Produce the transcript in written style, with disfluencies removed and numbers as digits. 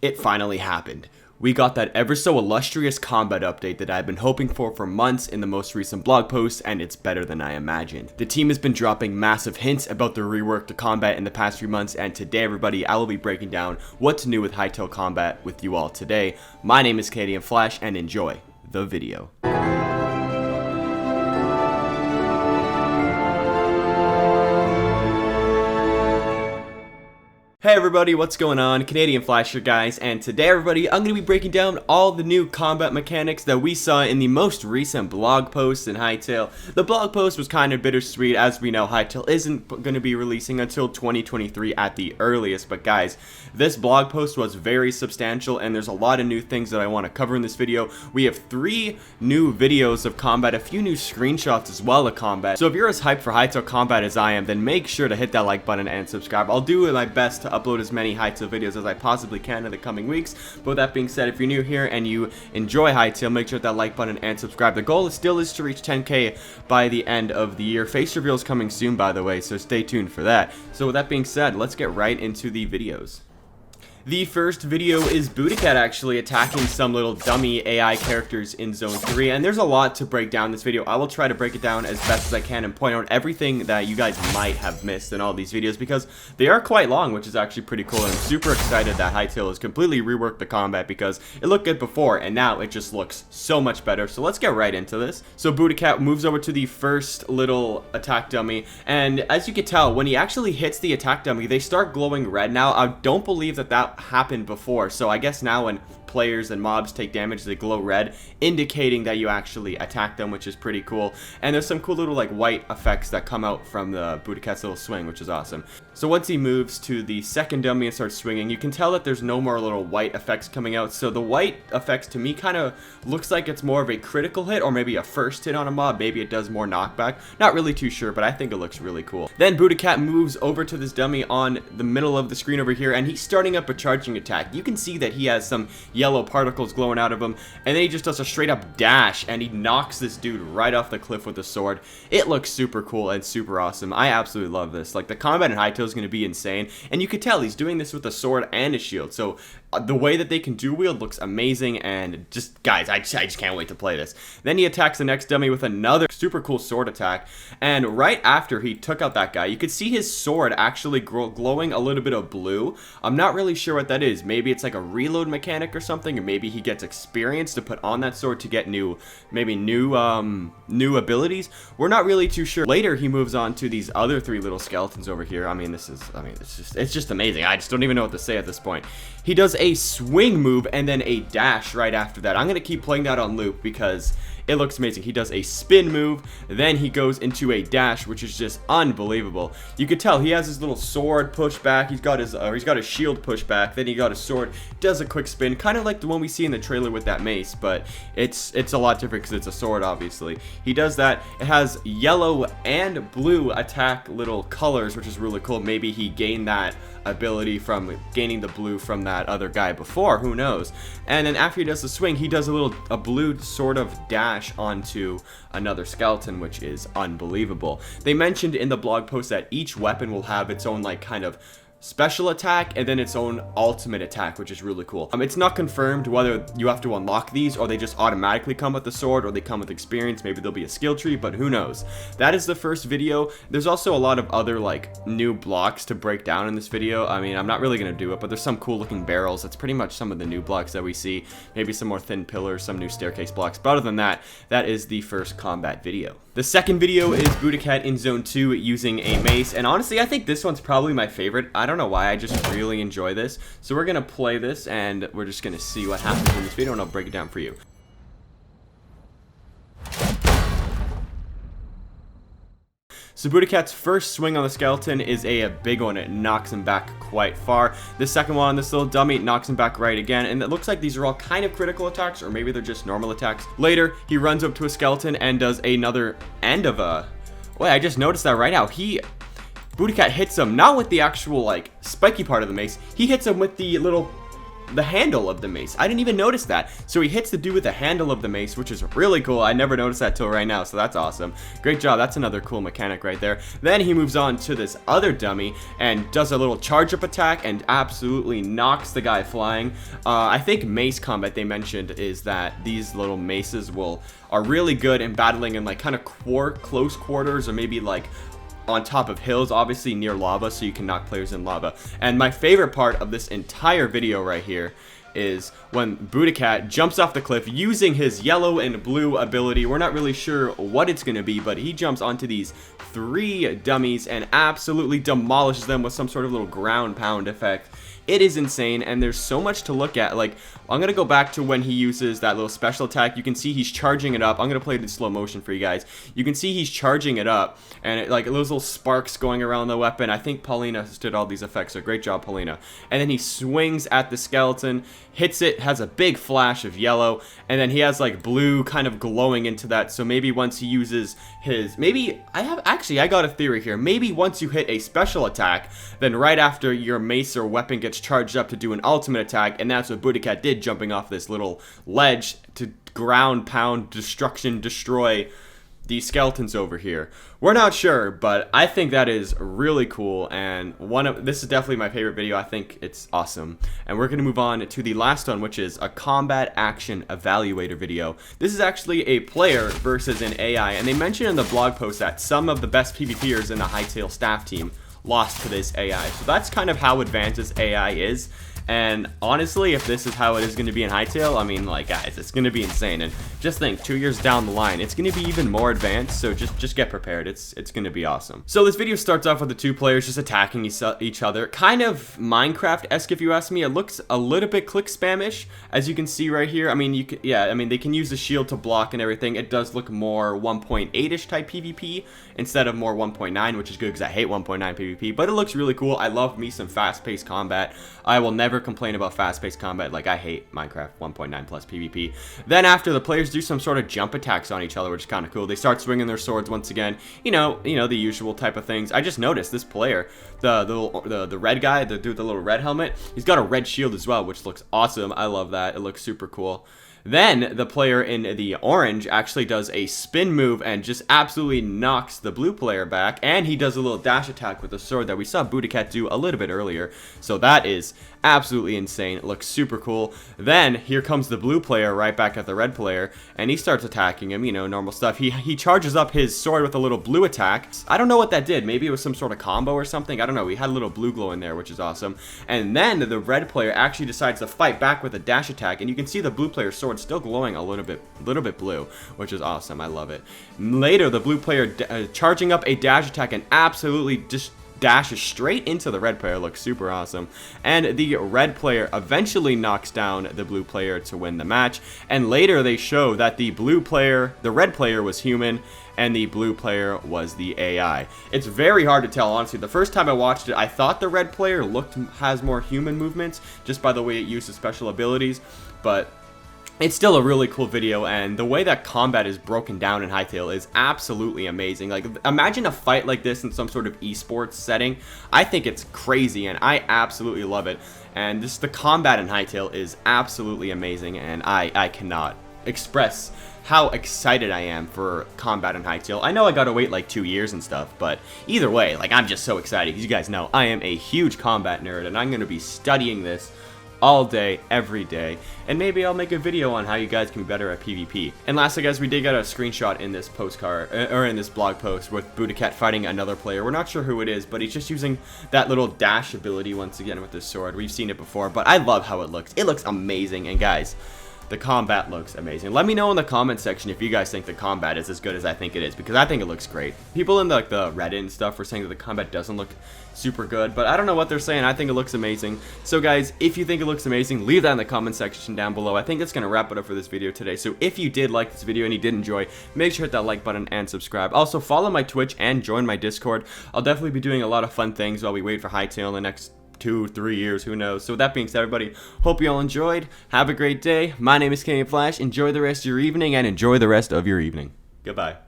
it finally happened. We got that ever so illustrious combat update that I've been hoping for months in the most recent blog post, and it's better than I imagined. The team has been dropping massive hints about the rework to combat in the past few months, and today everybody, I will be breaking down what's new with HYTALE Combat with you all today. My name is CanadianFlash, and enjoy the video. Hey everybody, what's going on? CanadianFlash here, guys, and today everybody, I'm going to be breaking down all the new combat mechanics that we saw in the most recent blog post in HYTALE. The blog post was kind of bittersweet. As we know, HYTALE isn't going to be releasing until 2023 at the earliest, but guys, this blog post was very substantial, and there's a lot of new things that I want to cover in this video. We have 3 new videos of combat, a few new screenshots as well of combat. So if you're as hyped for HYTALE Combat as I am, then make sure to hit that like button and subscribe. I'll do my best to upload as many HYTALE videos as I possibly can in the coming weeks. But with that being said, if you're new here and you enjoy HYTALE, make sure to hit that like button and subscribe. The goal still is to reach 10k by the end of the year. Face reveal is coming soon, by the way, so stay tuned for that. So with that being said, let's get right into the videos. The first video is Bootycat actually attacking some little dummy AI characters in Zone 3, and there's a lot to break down in this video. I will try to break it down as best as I can and point out everything that you guys might have missed in all these videos, because they are quite long, which is actually pretty cool, and I'm super excited that HYTALE has completely reworked the combat, because it looked good before, and now it just looks so much better. So let's get right into this. So Bootycat moves over to the first little attack dummy, and as you can tell, when he actually hits the attack dummy, they start glowing red. Now, I don't believe that happened before, so I guess now when players and mobs take damage, they glow red, indicating that you actually attack them, which is pretty cool. And there's some cool little like white effects that come out from the Bootycat's little swing, which is awesome. So once he moves to the second dummy and starts swinging, you can tell that there's no more little white effects coming out. So the white effects to me kind of looks like it's more of a critical hit or maybe a first hit on a mob. Maybe it does more knockback. Not really too sure, but I think it looks really cool. Then Bootycat moves over to this dummy on the middle of the screen over here, and he's starting up a charging attack. You can see that he has some yellow particles glowing out of him, and then he just does a straight up dash, and he knocks this dude right off the cliff with a sword. It looks super cool and super awesome. I absolutely love this. Like, the combat in HYTALE is going to be insane, and you can tell he's doing this with a sword and a shield, so the way that they can dual wield looks amazing, and just, guys, I just can't wait to play this. Then he attacks the next dummy with another super cool sword attack, and right after he took out that guy, you could see his sword actually glowing a little bit of blue. I'm not really sure what that is. Maybe it's like a reload mechanic or something, or maybe he gets experience to put on that sword to get new abilities. We're not really too sure. Later, he moves on to these other 3 little skeletons over here. It's just amazing. I just don't even know what to say at this point. He does a swing move and then a dash right after that. I'm going to keep playing that on loop because it looks amazing. He does a spin move, then he goes into a dash, which is just unbelievable. You could tell he has his little sword push back. He's got his shield push back. Then he got his sword. Does a quick spin, kind of like the one we see in the trailer with that mace, but it's a lot different because it's a sword, obviously. He does that. It has yellow and blue attack little colors, which is really cool. Maybe he gained that ability from gaining the blue from that other guy before, who knows. And then after he does the swing, he does a blue sort of dash onto another skeleton, which is unbelievable. They mentioned in the blog post that each weapon will have its own like kind of special attack and then its own ultimate attack, which is really cool. It's not confirmed whether you have to unlock these or they just automatically come with the sword or they come with experience. Maybe there'll be a skill tree, but who knows. That is the first video. There's also a lot of other like new blocks to break down in this video. I mean, I'm not really gonna do it, but there's some cool looking barrels. That's pretty much some of the new blocks that we see. Maybe some more thin pillars, some new staircase blocks, but other than that, that is the first combat video. The second video is Bootycat in Zone 2 using a mace, and honestly, I think this one's probably my favorite. I don't know why, I just really enjoy this. So we're gonna play this, and we're just gonna see what happens in this video, and I'll break it down for you. So Bootycat's first swing on the skeleton is a big one. It knocks him back quite far. The second one on this little dummy knocks him back right again, and it looks like these are all kind of critical attacks, or maybe they're just normal attacks. Later, he runs up to a skeleton and does another end of a... Wait, I just noticed that right now. Bootycat hits him, not with the actual, like, spiky part of the mace. He hits him with the little the handle of the mace. I didn't even notice that. So he hits the dude with the handle of the mace, which is really cool. I never noticed that till right now, so that's awesome. Great job. That's another cool mechanic right there. Then he moves on to this other dummy and does a little charge up attack and absolutely knocks the guy flying. I think Mace combat they mentioned is that these little maces are really good in battling in like kind of close quarters, or maybe like on top of hills, obviously near lava, so you can knock players in lava. And my favorite part of this entire video right here is when Budokat jumps off the cliff using his yellow and blue ability. We're not really sure what it's going to be, but he jumps onto these 3 dummies and absolutely demolishes them with some sort of little ground pound effect. It is insane, and there's so much to look at. Like, I'm going to go back to when he uses that little special attack. You can see he's charging it up. I'm going to play it in slow motion for you guys. You can see he's charging it up, and like those little sparks going around the weapon. I think Paulina did all these effects, so great job, Paulina. And then he swings at the skeleton, hits it, has a big flash of yellow, and then he has like blue kind of glowing into that. So maybe once he uses his, I got a theory here. Maybe once you hit a special attack, then right after your mace or weapon gets charged up to do an ultimate attack, and that's what Budokat did, jumping off this little ledge to ground pound, destroy these skeletons over here. We're not sure, but I think that is really cool, and this is definitely my favorite video. I think it's awesome. And we're going to move on to the last one, which is a combat action evaluator video. This is actually a player versus an AI, and they mentioned in the blog post that some of the best PvPers in the Hytale staff team lost to this AI. So that's kind of how advanced this AI is. And honestly, if this is how it is going to be in Hytale, I mean, like, guys, it's going to be insane. And just think, 2 years down the line, it's going to be even more advanced. So just get prepared. It's going to be awesome. So this video starts off with the 2 players just attacking each other. Kind of Minecraft-esque, if you ask me. It looks a little bit click spamish, as you can see right here. I mean, they can use the shield to block and everything. It does look more 1.8-ish type PvP instead of more 1.9, which is good because I hate 1.9 PvP. But it looks really cool. I love me some fast-paced combat. I will never complain about fast-paced combat. Like, I hate Minecraft 1.9 plus PvP. Then after, the players do some sort of jump attacks on each other, which is kind of cool. They start swinging their swords once again. You know the usual type of things. I just noticed this player, the red guy, the dude with the little red helmet, he's got a red shield as well, which looks awesome. I love that. It looks super cool. Then the player in the orange actually does a spin move and just absolutely knocks the blue player back, and he does a little dash attack with the sword that we saw Budokat do a little bit earlier. So that is absolutely insane. It looks super cool. Then here comes the blue player right back at the red player, and he starts attacking him, normal stuff. He charges up his sword with a little blue attack. I don't know what that did. Maybe it was some sort of combo or something. I don't know. He had a little blue glow in there, which is awesome. And then the red player actually decides to fight back with a dash attack, and you can see the blue player's sword still glowing a little bit blue, which is awesome. I love it. Later, the blue player charging up a dash attack and absolutely just dashes straight into the red player. Looks super awesome. And the red player eventually knocks down the blue player to win the match. And later they show that the red player was human and the blue player was the AI. It's very hard to tell, honestly. The first time I watched it, I thought the red player has more human movements just by the way it uses special abilities, but it's still a really cool video, and the way that combat is broken down in Hytale is absolutely amazing. Like, imagine a fight like this in some sort of esports setting. I think it's crazy, and I absolutely love it. And just the combat in Hytale is absolutely amazing, and I cannot express how excited I am for combat in Hytale. I know I gotta wait like 2 years and stuff, but either way, like, I'm just so excited because you guys know I am a huge combat nerd, and I'm gonna be studying this all day, every day, and maybe I'll make a video on how you guys can be better at PvP. And lastly, guys, we did get a screenshot in this postcard, or in this blog post, with Budokat fighting another player. We're not sure who it is, but he's just using that little dash ability once again with his sword. We've seen it before, but I love how it looks. It looks amazing, and guys, the combat looks amazing. Let me know in the comment section if you guys think the combat is as good as I think it is, because I think it looks great. People in the Reddit and stuff were saying that the combat doesn't look super good, but I don't know what they're saying. I think it looks amazing. So guys, if you think it looks amazing, leave that in the comment section down below. I think that's going to wrap it up for this video today. So if you did like this video and you did enjoy, make sure to hit that like button and subscribe. Also, follow my Twitch and join my Discord. I'll definitely be doing a lot of fun things while we wait for Hytale in the next 2-3 years, who knows. So with that being said, everybody, hope you all enjoyed. Have a great day. My name is CanadianFlash. Enjoy the rest of your evening, and enjoy the rest of your evening. Goodbye.